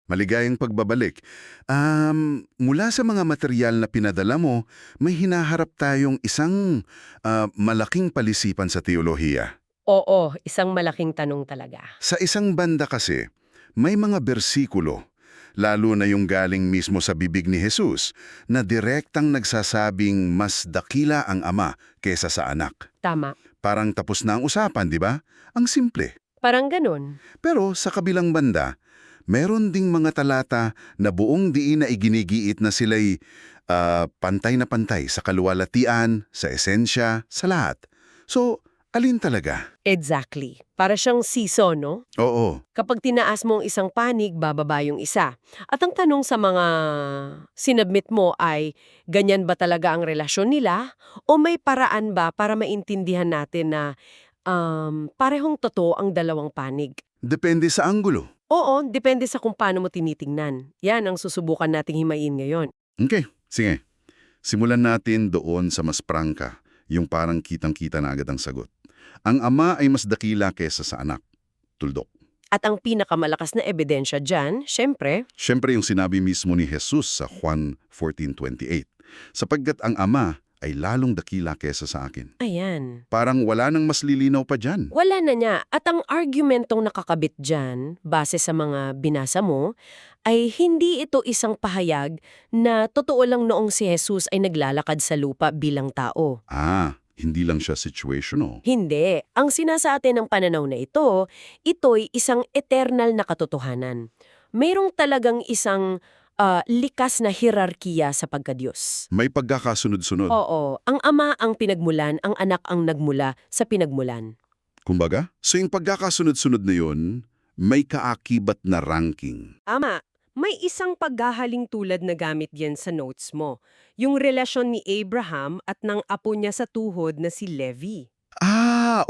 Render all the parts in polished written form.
Maligayang pagbabalik. Mula sa mga material na pinadala mo, may hinaharap tayong isang malaking palisipan sa teolohiya. Oo, isang malaking tanong talaga. Sa isang banda kasi, may mga bersikulo, lalo na yung galing mismo sa bibig ni Jesus, na direktang nagsasabing mas dakila ang ama kesa sa anak. Tama. Parang tapos na ang usapan, di ba? Ang simple. Parang ganun. Pero sa kabilang banda, meron ding mga talata na buong diin na iginigiit na sila'y pantay na pantay sa kaluwalhatian, sa esensya, sa lahat. So, alin talaga? Exactly. Para siyang siso, no? Oo, Kapag tinaas mo ang isang panig, bababa yung isa. At ang tanong sa mga sinubmit mo ay, ganyan ba talaga ang relasyon nila? O may paraan ba para maintindihan natin na parehong totoo ang dalawang panig? depende sa anggulo. Oo, depende sa kung paano mo tinitingnan. Yan ang susubukan nating himayin ngayon. Okay, sige. Simulan natin doon sa mas prangka, yung parang kitang-kita na agad ang sagot. Ang ama ay mas dakila kesa sa anak. Tuldok. At ang pinakamalakas na ebidensya dyan, syempre, Siyempre yung sinabi mismo ni Jesus sa Juan 14:28. Sapagkat ang ama ay lalong dakila kesa sa akin. ayan. Parang wala nang mas lilinaw pa dyan. Wala na niya. At ang argumentong nakakabit dyan, base sa mga binasa mo, ay hindi ito isang pahayag na totoo lang noong si Jesus ay naglalakad sa lupa bilang tao. Hindi lang siya situational. Hindi. Ang sinasa atin ng pananaw na ito, ito'y isang eternal na katotohanan. Mayroong talagang isang likas na hierarkiya sa pagkadiyos. May pagkakasunod-sunod. Oo, ang ama ang pinagmulan, ang anak ang nagmula sa pinagmulan. Kumbaga, so yung pagkakasunod-sunod na yun, may kaakibat na ranking. Ama, may isang paghahaling tulad na gamit yan sa notes mo. Yung relasyon ni Abraham at ng apo niya sa tuhod na si Levi.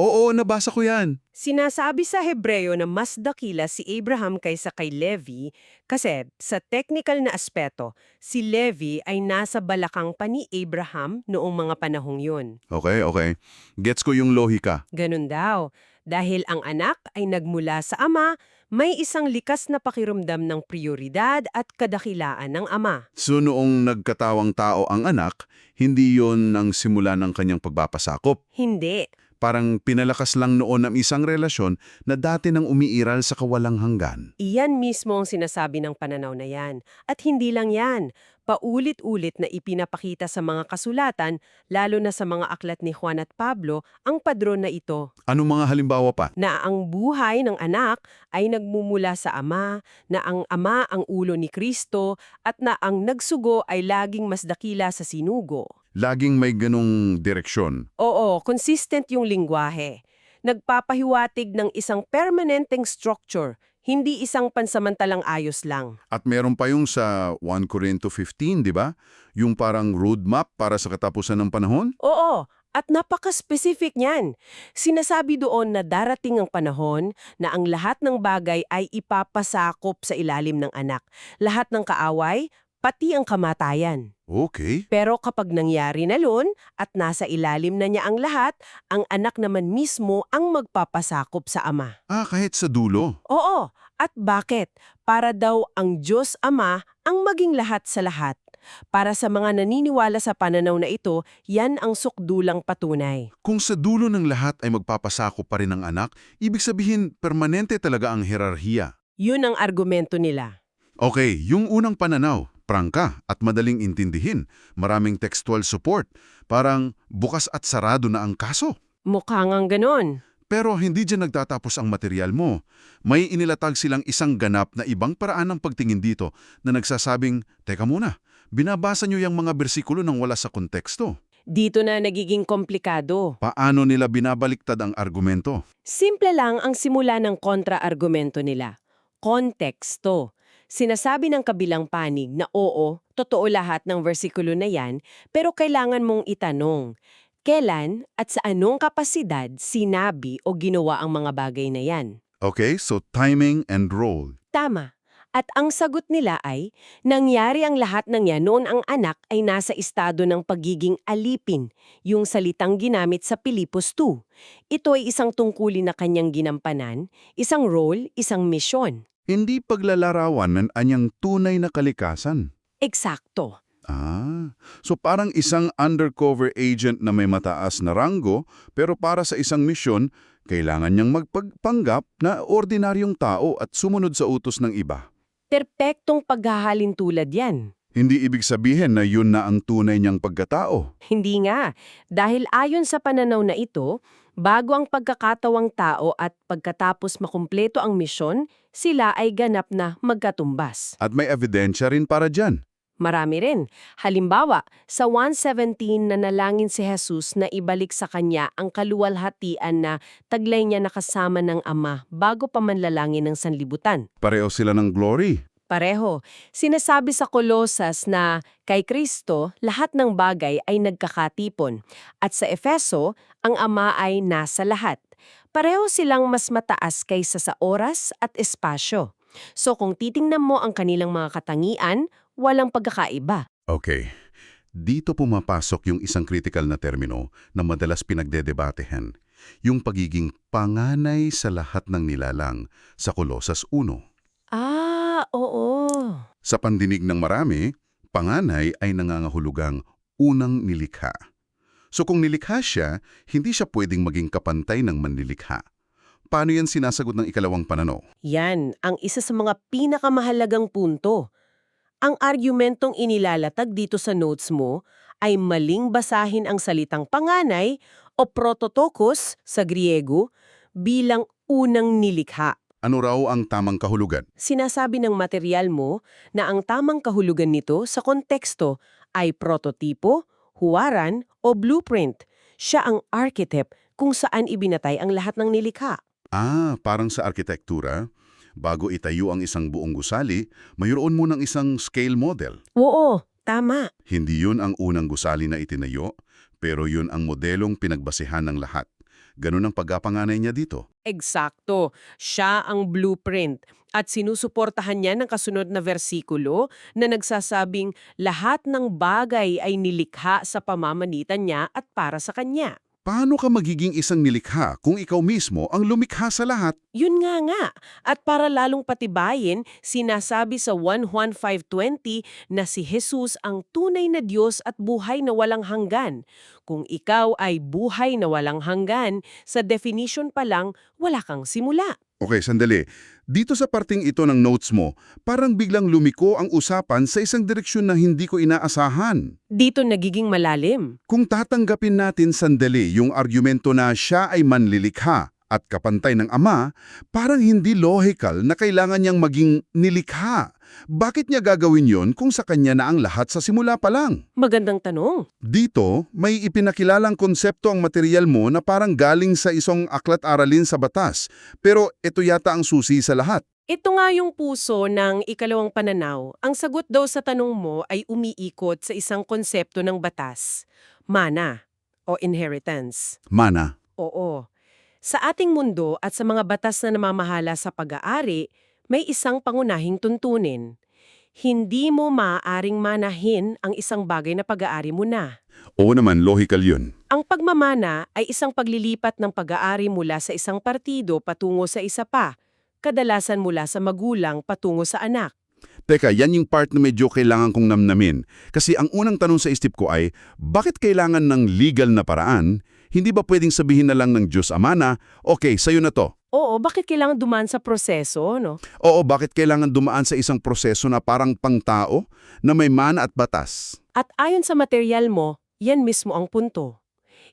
Oo, nabasa ko yan. Sinasabi sa Hebreo na mas dakila si Abraham kaysa kay Levi kasi sa technical na aspeto, si Levi ay nasa balakang pa ni Abraham noong mga panahong yun. Okay. Gets ko yung lohika. Ganun daw. Dahil ang anak ay nagmula sa ama, may isang likas na pakiramdam ng prioridad at kadakilaan ng ama. So noong nagkatawang tao ang anak, hindi yon ang simula ng kanyang pagpapasakop. Hindi. Parang pinalakas lang noon ang isang relasyon na dati nang umiiral sa kawalang hanggan. Iyan mismo ang sinasabi ng pananaw na yan. At hindi lang yan. Paulit-ulit na ipinapakita sa mga kasulatan, lalo na sa mga aklat ni Juan at Pablo, ang padron na ito. Ano mga halimbawa pa? Na ang buhay ng anak ay nagmumula sa ama, na ang ama ang ulo ni Kristo, at na ang nagsugo ay laging mas dakila sa sinugo. Laging may ganong direksyon. Oo, consistent yung lingwahe. Nagpapahiwatig ng isang permanenteng structure, hindi isang pansamantalang ayos lang. At meron pa yung sa 1 Corinto 15, di ba? Yung parang roadmap para sa katapusan ng panahon? Oo, at napaka-specific niyan. Sinasabi doon na darating ang panahon na ang lahat ng bagay ay ipapasakop sa ilalim ng anak. Lahat ng kaaway, pati ang kamatayan. Okay. Pero kapag nangyari na yun at nasa ilalim na niya ang lahat, ang anak naman mismo ang magpapasakop sa ama. Kahit sa dulo. Oo, at bakit? Para daw ang Diyos Ama ang maging lahat sa lahat. Para sa mga naniniwala sa pananaw na ito, yan ang sukdulang patunay. Kung sa dulo ng lahat ay magpapasakop pa rin ang anak, ibig sabihin permanente talaga ang hierarhiya. Yun ang argumento nila. Okay, yung unang pananaw, prangka at madaling intindihin, maraming textual support, parang bukas at sarado na ang kaso. Mukha ngang ganon. Pero hindi dyan nagtatapos ang material mo. May inilatag silang isang ganap na ibang paraan ng pagtingin dito na nagsasabing, teka muna, binabasa nyo yung mga bersikulo nang wala sa konteksto. Dito na nagiging komplikado. Paano nila binabaliktad ang argumento? Simple lang ang simula ng kontra-argumento nila. Konteksto. Sinasabi ng kabilang panig na oo, totoo lahat ng versikulo na yan, pero kailangan mong itanong, kailan at sa anong kapasidad sinabi o ginawa ang mga bagay na yan? Okay, so timing and role. Tama. At ang sagot nila ay, nangyari ang lahat ng yan noon ang anak ay nasa estado ng pagiging alipin, yung salitang ginamit sa Pilipos 2. Ito ay isang tungkulin na kanyang ginampanan, isang role, isang misyon. Hindi paglalarawan ng anyang tunay na kalikasan. Eksakto. So parang isang undercover agent na may mataas na ranggo, pero para sa isang misyon, kailangan niyang magpagpanggap na ordinaryong tao at sumunod sa utos ng iba. Perpektong paghahalin tulad yan. Hindi ibig sabihin na yun na ang tunay niyang pagkatao. Hindi nga. Dahil ayon sa pananaw na ito, bago ang pagkakatawang tao at pagkatapos makumpleto ang misyon, sila ay ganap na magkatumbas. At may ebidensya rin para dyan. Marami rin. Halimbawa, sa 1:17 na nalangin si Jesus na ibalik sa kanya ang kaluwalhatian na taglay niya nakasama ng Ama bago pa manlalangin ng sanlibutan. Pareho sila ng glory. Pareho. Sinasabi sa Kolosas na kay Kristo, lahat ng bagay ay nagkakatipon. At sa Efeso, ang Ama ay nasa lahat. Pareho silang mas mataas kaysa sa oras at espasyo. So kung titingnan mo ang kanilang mga katangian, walang pagkakaiba. Okay. Dito pumapasok yung isang critical na termino na madalas pinagdedebatehan, yung pagiging panganay sa lahat ng nilalang sa Kolosas 1. Oo. Sa pandinig ng marami, panganay ay nangangahulugang unang nilikha. So kung nilikha siya, hindi siya pwedeng maging kapantay ng manlilikha. Paano yan sinasagot ng ikalawang pananaw? Yan ang isa sa mga pinakamahalagang punto. Ang argumentong inilalatag dito sa notes mo ay maling basahin ang salitang panganay o prototokos sa Griego bilang unang nilikha. Ano raw ang tamang kahulugan? Sinasabi ng material mo na ang tamang kahulugan nito sa konteksto ay prototipo, huwaran o blueprint. Siya ang archetype kung saan ibinatay ang lahat ng nilikha. Parang sa arkitektura, bago itayo ang isang buong gusali, mayroon munang isang scale model. Oo, tama. Hindi yun ang unang gusali na itinayo, pero yun ang modelong pinagbasehan ng lahat. Ganun ang pagkapanganay niya dito. Eksakto. Siya ang blueprint. At sinusuportahan niya ng kasunod na versikulo na nagsasabing lahat ng bagay ay nilikha sa pamamagitan niya at para sa kanya. Paano ka magiging isang nilikha kung ikaw mismo ang lumikha sa lahat? Yun nga. At para lalong patibayin, sinasabi sa 1 Juan 5:20 na si Jesus ang tunay na Diyos at buhay na walang hanggan. Kung ikaw ay buhay na walang hanggan, sa definition pa lang, wala kang simula. Okay, sandali. Dito sa parting ito ng notes mo, parang biglang lumiko ang usapan sa isang direksyon na hindi ko inaasahan. Dito nagiging malalim. Kung tatanggapin natin sandali yung argumento na siya ay manlilikha at kapantay ng Ama, parang hindi logical na kailangan niyang maging nilikha. Bakit niya gagawin yon kung sa kanya na ang lahat sa simula pa lang? Magandang tanong. Dito, may ipinakilalang konsepto ang material mo na parang galing sa isang aklat-aralin sa batas. Pero ito yata ang susi sa lahat. Ito nga yung puso ng ikalawang pananaw. Ang sagot daw sa tanong mo ay umiikot sa isang konsepto ng batas. Mana o inheritance. Mana. Oo. Sa ating mundo at sa mga batas na namamahala sa pag-aari, may isang pangunahing tuntunin. Hindi mo maaaring manahin ang isang bagay na pag-aari mo na. Oo naman, logical yun. Ang pagmamana ay isang paglilipat ng pag-aari mula sa isang partido patungo sa isa pa, kadalasan mula sa magulang patungo sa anak. Teka, yan yung part na medyo kailangan kong namnamin. Kasi ang unang tanong sa isip ko ay, bakit kailangan ng legal na paraan? Hindi ba pwedeng sabihin na lang ng Diyos Ama na, okay, sa'yo na to? Oo, bakit kailangan dumaan sa proseso, no? Oo, bakit kailangan dumaan sa isang proseso na parang pangtao na may mana at batas? At ayon sa material mo, yan mismo ang punto.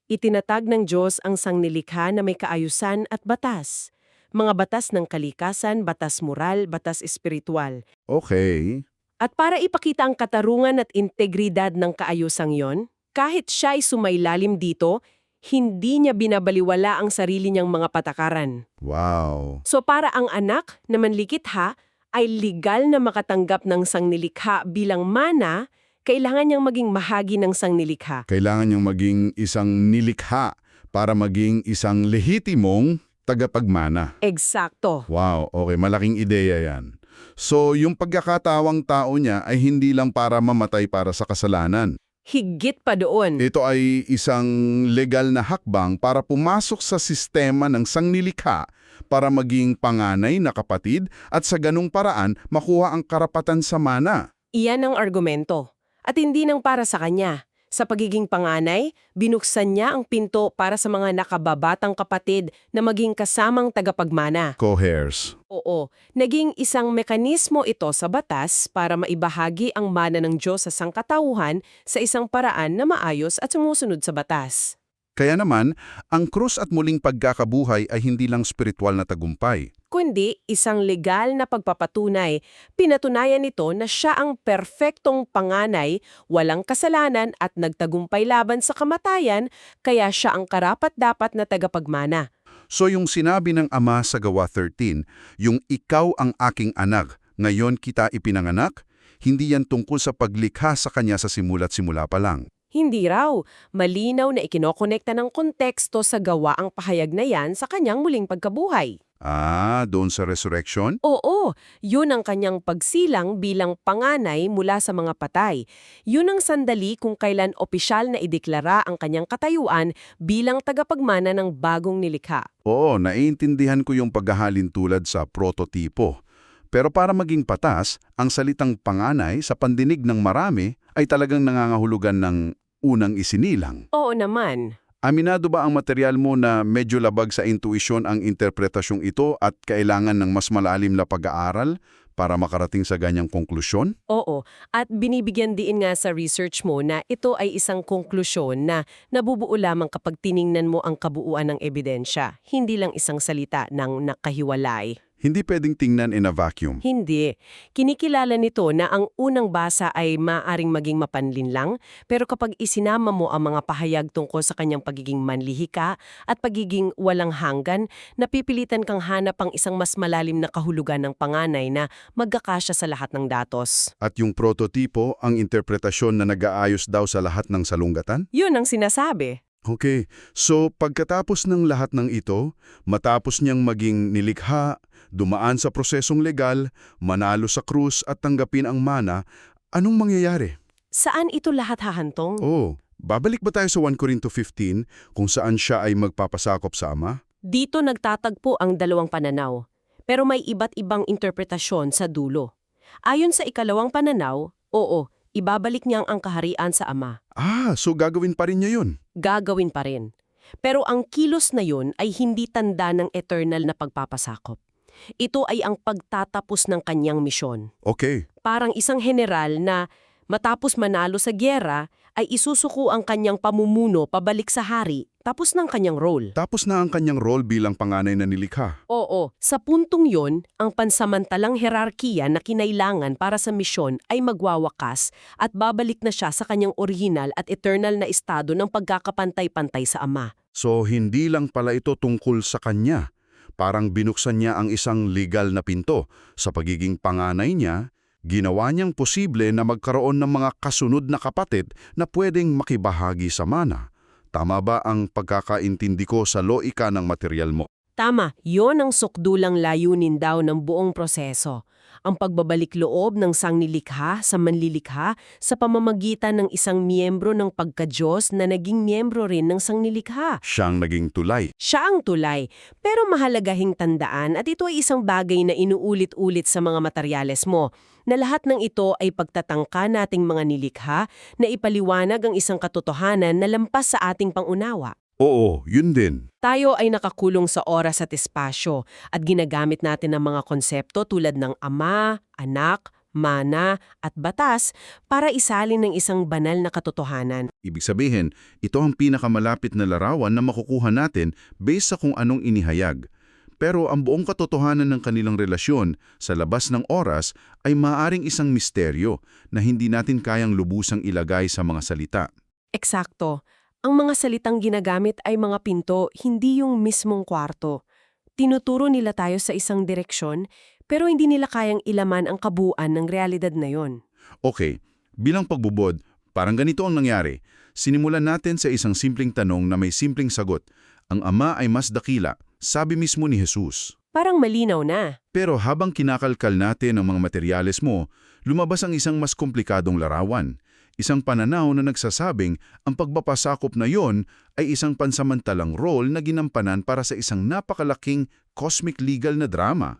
Itinatag ng Diyos ang sangnilikha na may kaayusan at batas. Mga batas ng kalikasan, batas moral, batas espiritual. Okay. At para ipakita ang katarungan at integridad ng kaayusang yon, kahit siya ay sumailalim dito, hindi niya binabaliwala ang sarili niyang mga patakaran. Wow. So para ang anak na manlikitha ay legal na makatanggap ng sangnilikha bilang mana, kailangan niyang maging mahagi ng sangnilikha. Kailangan niyang maging isang nilikha para maging isang lehitimong tagapagmana. Eksakto. Wow, okay, malaking ideya yan. So, yung pagkakatawang tao niya ay hindi lang para mamatay para sa kasalanan. Higit pa doon. Ito ay isang legal na hakbang para pumasok sa sistema ng sangnilikha para maging panganay na kapatid at sa ganung paraan makuha ang karapatan sa mana. Iyan ang argumento. At hindi nang para sa kanya. Sa pagiging panganay, binuksan niya ang pinto para sa mga nakababatang kapatid na maging kasamang tagapagmana. Co-heirs. Oo, naging isang mekanismo ito sa batas para maibahagi ang mana ng Diyos sa sangkatauhan sa isang paraan na maayos at sumusunod sa batas. Kaya naman, ang krus at muling pagkakabuhay ay hindi lang spiritual na tagumpay. Kundi isang legal na pagpapatunay. Pinatunayan nito na siya ang perpektong panganay, walang kasalanan at nagtagumpay laban sa kamatayan, kaya siya ang karapat-dapat na tagapagmana. So yung sinabi ng Ama sa Gawa 13, yung ikaw ang aking anak, ngayon kita ipinanganak, hindi yan tungkol sa paglikha sa kanya sa simula't simula pa lang. Hindi raw. Malinaw na ikinokonekta ng konteksto sa gawa ang pahayag na yan sa kanyang muling pagkabuhay. Doon sa resurrection? Oo, yun ang kanyang pagsilang bilang panganay mula sa mga patay. Yun ang sandali kung kailan opisyal na ideklara ang kanyang katayuan bilang tagapagmana ng bagong nilikha. Oo, naiintindihan ko yung paghahalin tulad sa prototipo. Pero para maging patas, ang salitang panganay sa pandinig ng marami ay talagang nangangahulugan ng unang isinilang. Oo naman. Aminado ba ang material mo na medyo labag sa intuisyon ang interpretasyong ito at kailangan ng mas malalim na pag-aaral para makarating sa ganyang konklusyon? Oo, at binibigyan din nga sa research mo na ito ay isang konklusyon na nabubuo lamang kapag tiningnan mo ang kabuuan ng ebidensya, hindi lang isang salita ng nakahiwalay. Hindi pwedeng tingnan in a vacuum. Hindi. Kinikilala nito na ang unang basa ay maaring maging mapanlinlang, pero kapag isinama mo ang mga pahayag tungkol sa kanyang pagiging manlihika at pagiging walang hanggan, napipilitan kang hanap ang isang mas malalim na kahulugan ng panganay na magkakasya sa lahat ng datos. At yung prototipo, ang interpretasyon na nag-aayos daw sa lahat ng salungatan? Yun ang sinasabi. Okay, so pagkatapos ng lahat ng ito, matapos niyang maging nilikha, dumaan sa prosesong legal, manalo sa krus at tanggapin ang mana, anong mangyayari? Saan ito lahat hahantong? Babalik ba tayo sa 1 Corinto 15 kung saan siya ay magpapasakop sa Ama? Dito nagtatagpo ang dalawang pananaw, pero may iba't ibang interpretasyon sa dulo. Ayon sa ikalawang pananaw, oo, ibabalik niyang ang kaharian sa Ama. So gagawin pa rin niya yun? Gagawin pa rin. Pero ang kilos na yun ay hindi tanda ng eternal na pagpapasakop. Ito ay ang pagtatapos ng kanyang misyon. Okay. Parang isang general na matapos manalo sa gyera ay isusuko ang kanyang pamumuno pabalik sa hari, tapos ng kanyang role. Tapos na ang kanyang role bilang panganay na nilikha. Oo, sa puntong yon, ang pansamantalang herarkiya na kinailangan para sa misyon ay magwawakas at babalik na siya sa kanyang original at eternal na estado ng pagkakapantay-pantay sa Ama. So hindi lang pala ito tungkol sa kanya. Parang binuksan niya ang isang legal na pinto. Sa pagiging panganay niya, ginawa niyang posible na magkaroon ng mga kasunod na kapatid na pwedeng makibahagi sa mana. Tama ba ang pagkakaintindi ko sa loika ng material mo? Tama, yon ang sukdulang layunin daw ng buong proseso. Ang pagbabalik loob ng sangnilikha sa manlilikha sa pamamagitan ng isang miyembro ng pagka-Diyos na naging miyembro rin ng sangnilikha. Siyang naging tulay. Siya ang tulay, pero mahalagahing tandaan at ito ay isang bagay na inuulit-ulit sa mga materyales mo, na lahat ng ito ay pagtatangka nating mga nilikha na ipaliwanag ang isang katotohanan na lampas sa ating pangunawa. Oo, yun din. Tayo ay nakakulong sa oras at espasyo at ginagamit natin ang mga konsepto tulad ng Ama, Anak, Mana at Batas para isalin ng isang banal na katotohanan. Ibig sabihin, ito ang pinakamalapit na larawan na makukuha natin based sa kung anong inihayag. Pero ang buong katotohanan ng kanilang relasyon sa labas ng oras ay maaaring isang misteryo na hindi natin kayang lubusang ilagay sa mga salita. Eksakto. Ang mga salitang ginagamit ay mga pinto, hindi yung mismong kwarto. Tinuturo nila tayo sa isang direksyon, pero hindi nila kayang ilaman ang kabuuan ng realidad na yon. Okay, bilang pagbubod, parang ganito ang nangyari. Sinimulan natin sa isang simpleng tanong na may simpleng sagot. Ang Ama ay mas dakila, sabi mismo ni Jesus. Parang malinaw na. Pero habang kinakalkal natin ang mga materyales mo, lumabas ang isang mas komplikadong larawan. Isang pananaw na nagsasabing ang pagpapasakop na yon ay isang pansamantalang role na ginampanan para sa isang napakalaking cosmic legal na drama.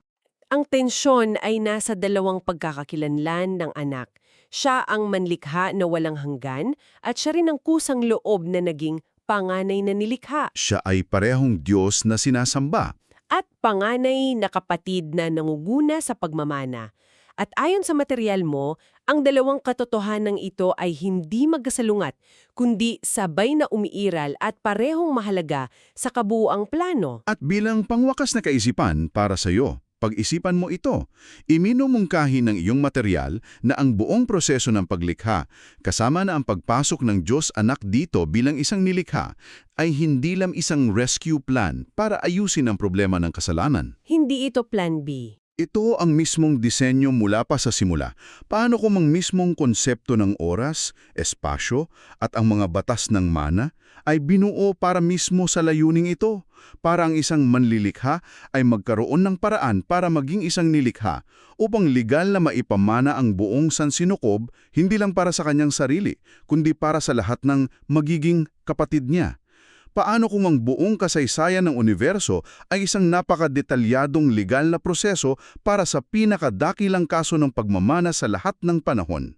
Ang tensyon ay nasa dalawang pagkakakilanlan ng anak. Siya ang manlikha na walang hanggan at siya rin ang kusang loob na naging panganay na nilikha Siya ay parehong Diyos na sinasamba. at panganay na kapatid na nangunguna sa pagmamana. At ayon sa material mo, ang dalawang katotohanan ito ay hindi magkasalungat, kundi sabay na umiiral at parehong mahalaga sa kabuuang plano. At bilang pangwakas na kaisipan para sa iyo, pag-isipan mo ito. Iminumungkahi ng iyong material na ang buong proseso ng paglikha, kasama na ang pagpasok ng Diyos Anak dito bilang isang nilikha, ay hindi lang isang rescue plan para ayusin ang problema ng kasalanan. Hindi ito plan B. Ito ang mismong disenyo mula pa sa simula. Paano kung ang mismong konsepto ng oras, espasyo, at ang mga batas ng mana ay binuo para mismo sa layuning ito? Para ang isang manlilikha ay magkaroon ng paraan para maging isang nilikha upang legal na maipamana ang buong sansinukob hindi lang para sa kanyang sarili, kundi para sa lahat ng magiging kapatid niya. Paano kung ang buong kasaysayan ng universo ay isang napakadetalyadong legal na proseso para sa pinakadakilang kaso ng pagmamana sa lahat ng panahon?